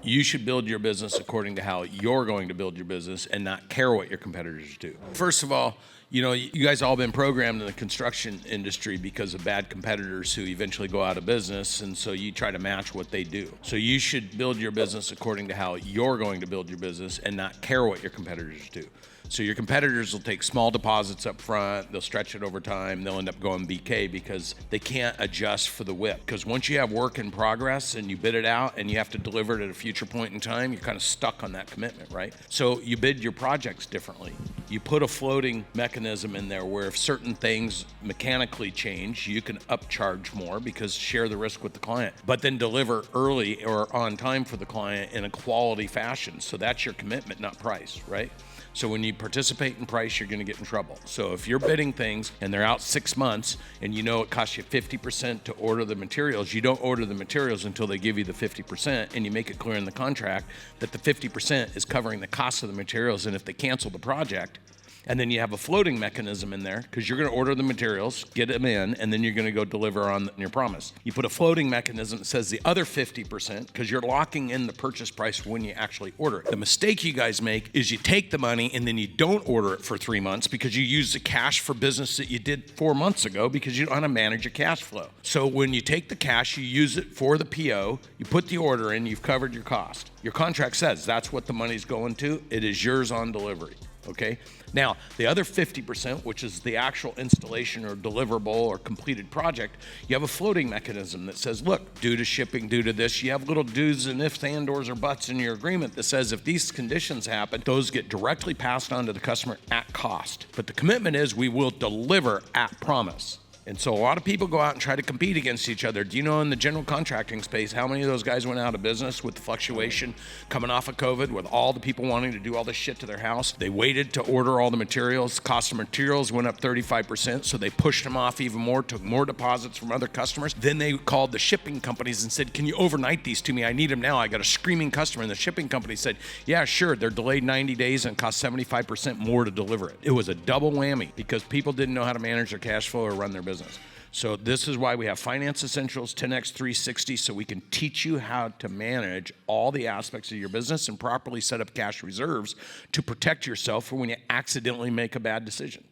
You should build your business according to how you're going to build your business and not care what your competitors do. First of all, you guys all been programmed in the construction industry because of bad competitors who eventually go out of business, and so you try to match what they do. So you should build your business according to how you're going to build your business and not care what your competitors do. So your competitors will take small deposits up front, they'll stretch it over time, they'll end up going BK because they can't adjust for the whip. Because once you have work in progress and you bid it out and you have to deliver it at a future point in time, you're kind of stuck on that commitment, right? So you bid your projects differently. You put a floating mechanism in there where if certain things mechanically change, you can upcharge more because share the risk with the client, but then deliver early or on time for the client in a quality fashion. So that's your commitment, not price, right? So when you participate in price, you're going to get in trouble. So if you're bidding things and they're out 6 months and you know it costs you 50% to order the materials, you don't order the materials until they give you the 50%, and you make it clear in the contract that the 50% is covering the cost of the materials. And if they cancel the project, and then you have a floating mechanism in there because you're going to order the materials, get them in, and then you're going to go deliver on your promise. You put a floating mechanism that says the other 50% because you're locking in the purchase price when you actually order it. The mistake you guys make is you take the money and then you don't order it for 3 months because you use the cash for business that you did 4 months ago because you don't know how to manage your cash flow. So when you take the cash, you use it for the PO, you put the order in, you've covered your cost. Your contract says that's what the money's going to. It is yours on delivery. Okay. Now, the other 50%, which is the actual installation or deliverable or completed project, you have a floating mechanism that says, look, due to shipping, due to this, you have little do's and ifs, and ors, or buts in your agreement that says if these conditions happen, those get directly passed on to the customer at cost. But the commitment is we will deliver at promise. And so a lot of people go out and try to compete against each other. Do you know in the general contracting space, how many of those guys went out of business with the fluctuation coming off of COVID, with all the people wanting to do all this shit to their house? They waited to order all the materials. Cost of materials went up 35%, so they pushed them off even more, took more deposits from other customers. Then they called the shipping companies and said, can you overnight these to me? I need them now. I got a screaming customer. And the shipping company said, yeah, sure. They're delayed 90 days and cost 75% more to deliver it. It was a double whammy because people didn't know how to manage their cash flow or run their business. So this is why we have Finance Essentials 10X 360, so we can teach you how to manage all the aspects of your business and properly set up cash reserves to protect yourself for when you accidentally make a bad decision.